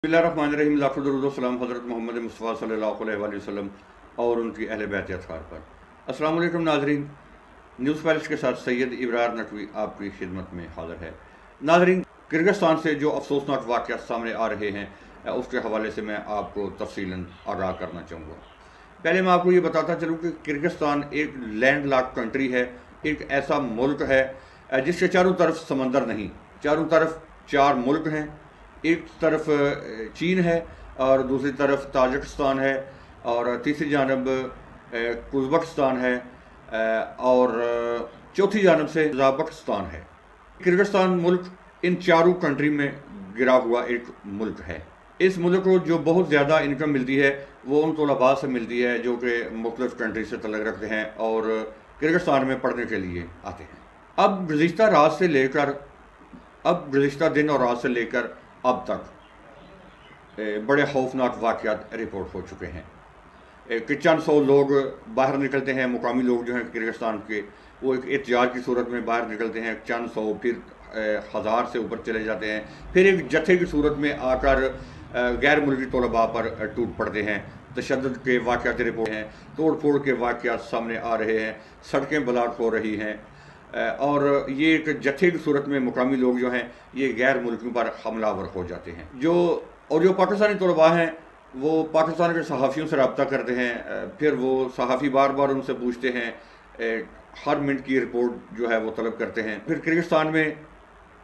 बिस्मिल्लाहिर्रहमानिर्रहीम लाखों दरूद व सलाम हज़रत मोहम्मद मुस्तफ़ा सल्लल्लाहु अलैहि वसल्लम और उनकी अहले बैत अतहार पर। अस्सलाम वालेकुम नाज़रीन, न्यूज़ पैलेस के साथ सैयद इब्रार नकवी आपकी खिदमत में हाज़िर है। नाज़रीन, किर्गिस्तान से जो अफसोसनाक वाक़यात सामने आ रहे हैं उसके हवाले से मैं आपको तफसीलन आगाह करना चाहूँगा। पहले मैं आपको ये बताता चलूँ कि किर्गिस्तान एक लैंड लॉक कंट्री है, एक ऐसा मुल्क है जिसके चारों तरफ समंदर नहीं, चारों तरफ चार मुल्क हैं। एक तरफ चीन है और दूसरी तरफ ताजिकिस्तान है और तीसरी जानब उज़्बेकिस्तान है और चौथी जानब से कज़ाकिस्तान है। किर्गिस्तान मुल्क इन चारों कंट्री में गिरा हुआ एक मुल्क है। इस मुल्क को जो बहुत ज़्यादा इनकम मिलती है वो उन तलबा से मिलती है जो कि मुख्तलिफ़ कंट्री से तल्लुक़ रखते हैं और किर्गिस्तान में पढ़ने के लिए आते हैं। अब गुज़िश्ता दिन और रात से लेकर अब तक बड़े खौफनाक वाक़यात रिपोर्ट हो चुके हैं कि चंद सौ लोग बाहर निकलते हैं। मुकामी लोग जो हैं किर्गिस्तान के, वो एक एहतियात की सूरत में बाहर निकलते हैं, चंद सौ, फिर हज़ार से ऊपर चले जाते हैं, फिर एक जत्थे की सूरत में आकर गैर मुल्की तलबा पर टूट पड़ते हैं। तशद्दुद के वाक़यात रिपोर्ट हैं, तोड़ फोड़ के वाक़यात सामने आ रहे हैं, सड़कें ब्लॉक हो रही हैं और ये एक जत्थे की सूरत में मुकामी लोग जो हैं ये गैर मुल्कियों पर हमलावर हो जाते हैं। जो पाकिस्तानी तलबा हैं वो पाकिस्तान के सहाफ़ियों से रब्ता करते हैं, फिर वो सहाफ़ी बार बार उनसे पूछते हैं, हर मिनट की रिपोर्ट जो है वो तलब करते हैं। फिर किर्गिस्तान में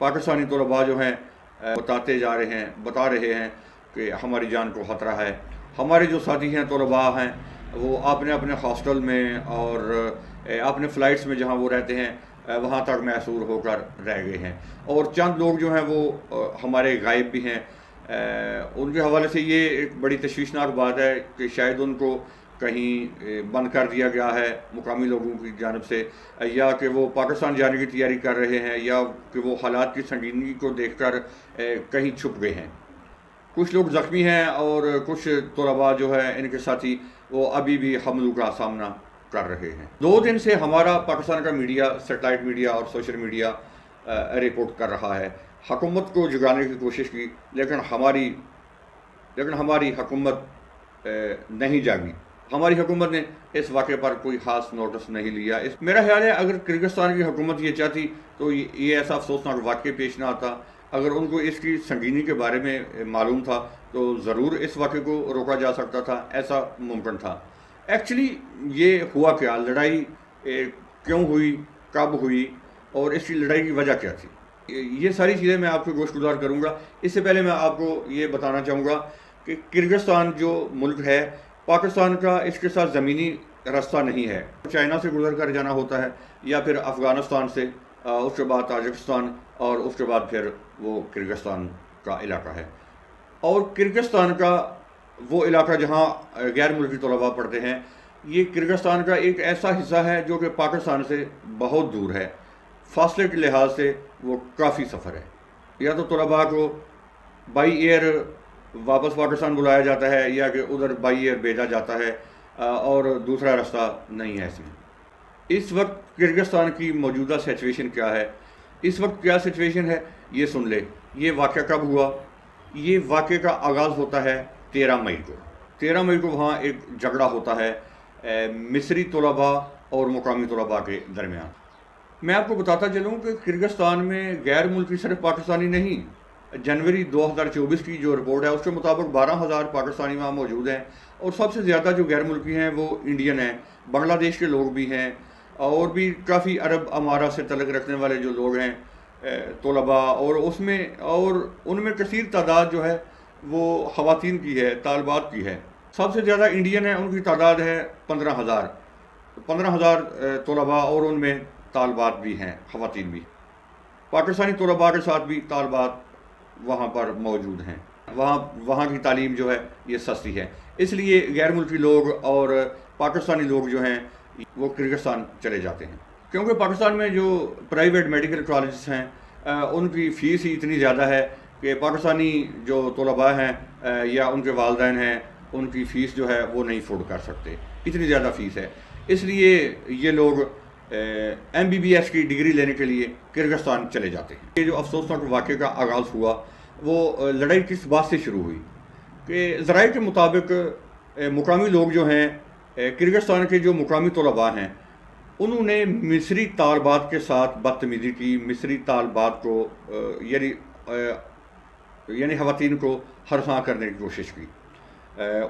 पाकिस्तानी तलबा जो हैं बता रहे हैं कि हमारी जान को ख़तरा है। हमारे जो साथी हैं तलबा हैं वो अपने अपने हॉस्टल में और अपने फ़्लाइट्स में जहाँ वो रहते हैं वहाँ तक महसूर होकर रह गए हैं और चंद लोग जो हैं वो हमारे गायब भी हैं। उनके हवाले से ये एक बड़ी तशवीशनाक बात है कि शायद उनको कहीं बंद कर दिया गया है मुकामी लोगों की जानब से, या कि वो पाकिस्तान जाने की तैयारी कर रहे हैं, या कि वो हालात की संगीनगी को देखकर कहीं छुप गए हैं। कुछ लोग ज़ख्मी हैं और कुछ तलबा जो है इनके साथी वो अभी भी हमलों का सामना कर रहे हैं। 2 दिन से हमारा पाकिस्तान का मीडिया, सेटेलाइट मीडिया और सोशल मीडिया रिपोर्ट कर रहा है, हुकूमत को जगाने की कोशिश की, लेकिन हमारी हुकूमत नहीं जागी। हमारी हुकूमत ने इस वाक़े पर कोई ख़ास नोटिस नहीं लिया। मेरा ख्याल है अगर किर्गिस्तान की हुकूमत ये चाहती तो ये ऐसा अफसोसनाक वाक़या पेश ना आता। अगर उनको इसकी संगीनी के बारे में मालूम था तो ज़रूर इस वाक़े को रोका जा सकता था, ऐसा मुमकिन था। एक्चुअली ये हुआ क्या, लड़ाई क्यों हुई, कब हुई और इसकी लड़ाई की वजह क्या थी, ये सारी चीज़ें मैं आपको गोश्तगुजार करूँगा। इससे पहले मैं आपको ये बताना चाहूँगा कि किर्गिस्तान जो मुल्क है पाकिस्तान का, इसके साथ ज़मीनी रास्ता नहीं है। चाइना से गुजर कर जाना होता है या फिर अफ़गानिस्तान से, उसके बाद ताजिकिस्तान और उसके बाद फिर वो किर्गिस्तान का इलाका है। और किर्गिस्तान का वो इलाका जहाँ गैर मुल्की तलबा पढ़ते हैं, ये किर्गिस्तान का एक ऐसा हिस्सा है जो कि पाकिस्तान से बहुत दूर है। फासले के लिहाज से वो काफ़ी सफ़र है। या तो तलबा को बाई एयर वापस पाकिस्तान बुलाया जाता है या कि उधर बाई एयर भेजा जाता है और दूसरा रास्ता नहीं है इसमें। इस वक्त किर्गिस्तान की मौजूदा सिचुएशन क्या है, इस वक्त क्या सिचुएशन है ये सुन ले। ये वाक़या कब हुआ? ये वाक़े का आगाज़ होता है 13 मई को। 13 मई को वहाँ एक झगड़ा होता है मिस्री तलबा और मुकामी तलबा के दरमियान। मैं आपको बताता चलूँ कि किर्गिस्तान में गैर मुल्की सिर्फ पाकिस्तानी नहीं, जनवरी 2024 की जो रिपोर्ट है उसके मुताबिक 12,000 पाकिस्तानी वहाँ मौजूद हैं और सबसे ज़्यादा जो गैर मुल्की हैं वो इंडियन हैं, बांग्लादेश के लोग भी हैं और भी काफ़ी अरब अमारा से तल्लुक़ रखने वाले जो लोग हैं तलबा, और उनमें कसीर तादाद जो है वो ख़वातीन की है, तालबात की है। सबसे ज़्यादा इंडियन है, उनकी तादाद है 15,000 तलबा और उनमें तालबात भी हैं, ख़वातीन भी। पाकिस्तानी तलबा के साथ भी तालबात वहाँ पर मौजूद हैं। वहाँ की तालीम जो है ये सस्ती है, इसलिए गैर मुल्की लोग और पाकिस्तानी लोग जो हैं वो किर्गिस्तान चले जाते हैं, क्योंकि पाकिस्तान में जो प्राइवेट मेडिकल कॉलेजेस हैं उनकी फ़ीस ही इतनी ज़्यादा है कि पाकिस्तानी जो तलबा हैं या उनके वालिदैन हैं उनकी फ़ीस जो है वो नहीं अफोर्ड कर सकते, इतनी ज़्यादा फ़ीस है। इसलिए ये लोग MBBS की डिग्री लेने के लिए किर्गिस्तान चले जाते हैं। ये जो अफसोसनाक वाक़े का आगाज़ हुआ وہ لڑائی کس بات سے شروع ہوئی کہ ذرائع کے مطابق مقامی لوگ جو ہیں کرغزستان کے جو مقامی طلباء ہیں انہوں نے مصری طالبات کے ساتھ بدتمیزی کی، مصری طالبات کو یعنی خواتین کو ہراساں کرنے کی کوشش کی۔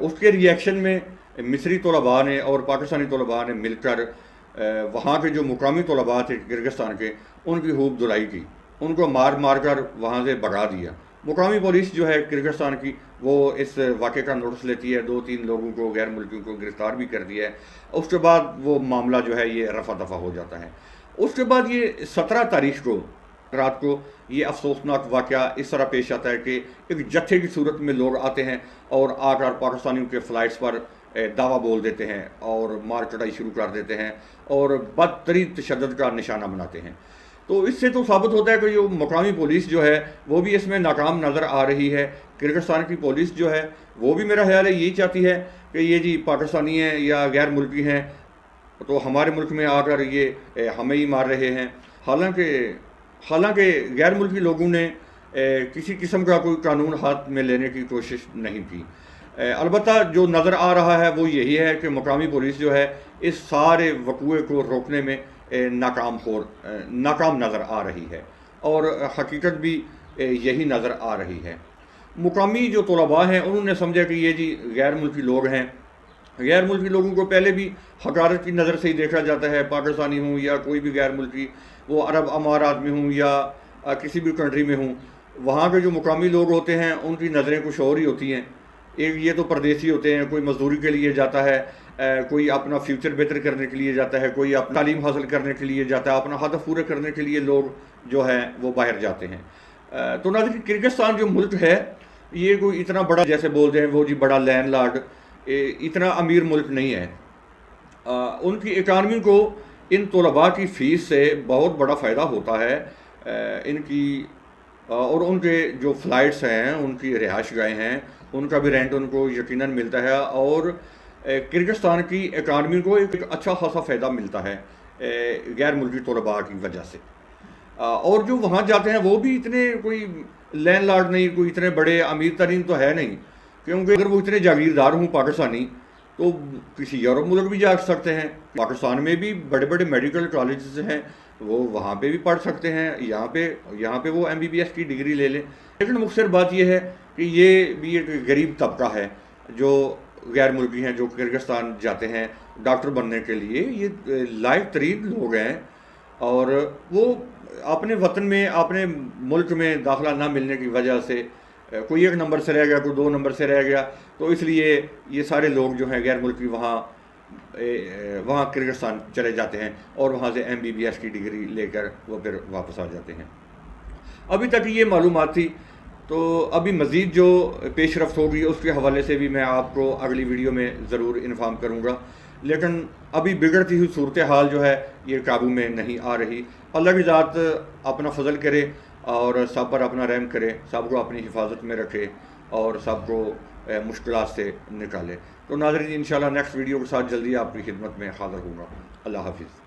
اس کے ری ایکشن میں مصری طلباء نے اور پاکستانی طلباء نے مل کر وہاں کے جو مقامی طلباء تھے کرغزستان کے ان کی خوب دھلائی کی، ان کو مار مار کر وہاں سے بھگا دیا۔ مقامی پولیس جو ہے کرغزستان کی وہ اس واقعے کا نوٹس لیتی ہے، 2-3 لوگوں کو غیر ملکیوں کو گرفتار بھی کر دیا ہے۔ اس کے بعد وہ معاملہ جو ہے یہ رفع دفع ہو جاتا ہے۔ اس کے بعد یہ 17 تاریخ کو رات کو یہ افسوسناک واقعہ اس طرح پیش آتا ہے کہ ایک جتھے کی صورت میں لوگ آتے ہیں اور آ کر پاکستانیوں کے فلائٹس پر دعویٰ بول دیتے ہیں اور مار کٹائی شروع کر دیتے ہیں اور بدترین تشدد کا نشانہ بناتے ہیں۔ تو اس سے تو ثابت ہوتا ہے کہ جو مقامی پولیس جو ہے وہ بھی اس میں ناکام نظر آ رہی ہے۔ کرغزستان کی پولیس جو ہے وہ بھی میرا خیال ہے یہی چاہتی ہے کہ یہ جی پاکستانی ہیں یا غیر ملکی ہیں تو ہمارے ملک میں آ کر یہ ہمیں ہی مار رہے ہیں، حالانکہ غیر ملکی لوگوں نے کسی قسم کا کوئی قانون ہاتھ میں لینے کی کوشش نہیں کی۔ البتہ جو نظر آ رہا ہے وہ یہی ہے کہ مقامی پولیس جو ہے اس سارے وقوعے کو روکنے میں ناکام نظر آ رہی ہے اور حقیقت بھی یہی نظر آ رہی ہے۔ مقامی جو طلباء ہیں انہوں نے سمجھا کہ یہ جی غیر ملکی لوگ ہیں، غیر ملکی لوگوں کو پہلے بھی حقارت کی نظر سے ہی دیکھا جاتا ہے، پاکستانی ہوں یا کوئی بھی غیر ملکی، وہ عرب امارات میں ہوں یا کسی بھی کنٹری میں ہوں، وہاں کے جو مقامی لوگ ہوتے ہیں ان کی نظریں کچھ اور ہی ہوتی ہیں۔ ایک یہ تو پردیسی ہوتے ہیں، کوئی مزدوری کے لیے جاتا ہے، کوئی اپنا فیوچر بہتر کرنے کے لیے جاتا ہے، کوئی اپنا تعلیم حاصل کرنے کے لیے جاتا ہے، اپنا ہدف پورے کرنے کے لیے لوگ جو ہیں وہ باہر جاتے ہیں۔ تو ناظرین کرغزستان جو ملک ہے یہ کوئی اتنا بڑا جیسے بولتے ہیں وہ جی بڑا لینڈ لارڈ، اتنا امیر ملک نہیں ہے۔ ان کی اکانومی کو ان طلباء کی فیس سے بہت بڑا فائدہ ہوتا ہے، ان کی اور ان کے جو فلائٹس ہیں، ان کی رہائش گاہیں ہیں، ان کا بھی رینٹ ان کو یقیناً ملتا ہے اور کرغزستان کی اکانومی کو ایک اچھا خاصا فائدہ ملتا ہے غیر ملکی طلباء کی وجہ سے۔ اور جو وہاں جاتے ہیں وہ بھی اتنے کوئی لینڈ لارڈ نہیں، کوئی اتنے بڑے امیر ترین تو ہے نہیں، کیونکہ اگر وہ اتنے جاگیردار ہوں پاکستانی تو کسی یورپ ملک بھی جا سکتے ہیں۔ پاکستان میں بھی بڑے بڑے میڈیکل کالجز ہیں، وہ وہاں پہ بھی پڑھ سکتے ہیں، یہاں پہ وہ MBBS کی ڈگری لے لیں۔ لیکن مختصر بات یہ ہے کہ یہ بھی ایک غریب طبقہ ہے جو غیر ملکی ہیں، جو کرغزستان جاتے ہیں ڈاکٹر بننے کے لیے۔ یہ لائق ترین لوگ ہیں اور وہ اپنے وطن میں، اپنے ملک میں داخلہ نہ ملنے کی وجہ سے کوئی 1 نمبر سے رہ گیا، کوئی 2 نمبر سے رہ گیا، تو اس لیے یہ سارے لوگ جو ہیں غیر ملکی وہاں کرغزستان چلے جاتے ہیں اور وہاں سے MBBS کی ڈگری لے کر وہ پھر واپس آ جاتے ہیں۔ ابھی تک یہ معلومات تھی، تو ابھی مزید جو پیش رفت ہوگی اس کے حوالے سے بھی میں آپ کو اگلی ویڈیو میں ضرور انفارم کروں گا، لیکن ابھی بگڑتی ہوئی صورتحال جو ہے یہ قابو میں نہیں آ رہی۔ اللہ کی ذات اپنا فضل کرے اور سب پر اپنا رحم کرے، سب کو اپنی حفاظت میں رکھے اور سب کو مشکلات سے نکالے۔ تو ناظرین انشاءاللہ نیکسٹ ویڈیو کے ساتھ جلدی آپ کی خدمت میں حاضر ہوں گا۔ اللہ حافظ۔